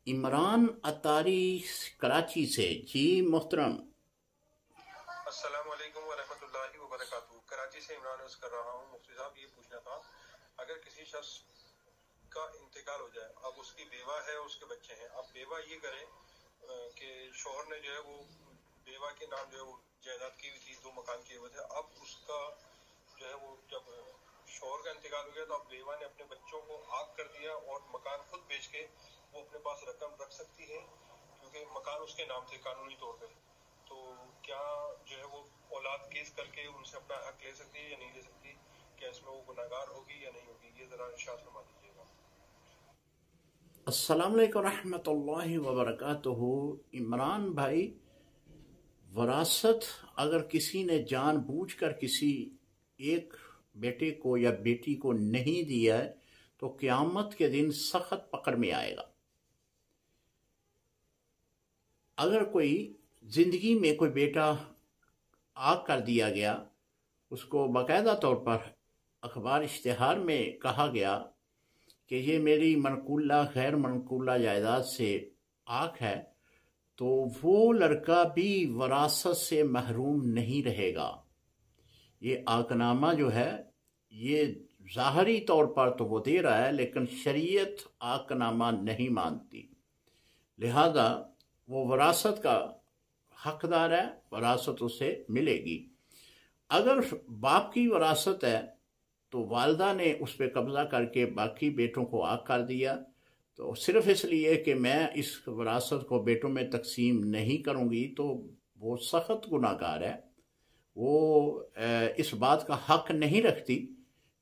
عمران اطاری کراچی سے۔ جی محترم، السلام علیکم ورحمۃ اللہ وبرکاتہ۔ کراچی سے عمران عرض کر رہا ہوں۔ مفتی صاحب یہ پوچھنا تھا، اگر کسی شخص کا انتقال ہو جائے، اب اس کی بیوہ ہے، اس کے بچے ہیں، اب بیوہ یہ کرے کہ شوہر نے جو ہے وہ بیوہ کے نام جو ہے وہ جائیداد کی ہوئی تھی، 2 مکان کیے ہوئے تھے، اب اس کا جو ہے وہ جب شوہر کا انتقال ہو گیا تو اب بیوہ نے اپنے بچوں کو عاق کر دیا اور مکان خود بیچ کے وہ اپنے پاس رقم رکھ سکتی ہے، کیونکہ مکان اس کے نام تھے قانونی طور پہ، تو کیا جو ہے وہ اولاد کیس کر کے ان سے اپنا حق لے سکتی ہے یا نہیں لے سکتی؟ کیا اس میں وہ گناہگار ہوگی یا نہیں ہوگی؟ یہ ذرا ارشاد فرما دیجیے گا۔ السلام علیکم ورحمۃ اللہ وبرکاتہ۔ عمران بھائی، وراثت اگر کسی نے جان بوجھ کر کسی ایک بیٹے کو یا بیٹی کو نہیں دیا ہے تو قیامت کے دن سخت پکڑ میں آئے گا۔ اگر کوئی زندگی میں کوئی بیٹا عاق کر دیا گیا، اس کو باقاعدہ طور پر اخبار اشتہار میں کہا گیا کہ یہ میری منقولہ غیر منقولہ جائیداد سے عاق ہے، تو وہ لڑکا بھی وراثت سے محروم نہیں رہے گا۔ یہ عاق نامہ جو ہے یہ ظاہری طور پر تو وہ دے رہا ہے، لیکن شریعت عاق نامہ نہیں مانتی، لہذا وہ وراثت کا حقدار ہے، وراثت اسے ملے گی۔ اگر باپ کی وراثت ہے تو والدہ نے اس پہ قبضہ کر کے باقی بیٹوں کو عاق کر دیا، تو صرف اس لیے کہ میں اس وراثت کو بیٹوں میں تقسیم نہیں کروں گی، تو وہ سخت گناہ گار ہے۔ وہ اس بات کا حق نہیں رکھتی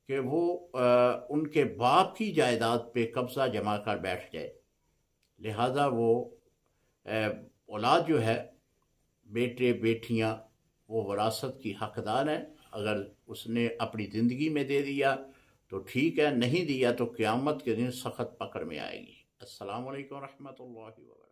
کہ وہ ان کے باپ کی جائیداد پہ قبضہ جما کر بیٹھ جائے، لہذا وہ اولاد جو ہے، بیٹے بیٹیاں، وہ وراثت کی حقدار ہیں۔ اگر اس نے اپنی زندگی میں دے دیا تو ٹھیک ہے، نہیں دیا تو قیامت کے دن سخت پکڑ میں آئے گی۔ السلام علیکم ورحمۃ اللہ وبرکاتہ۔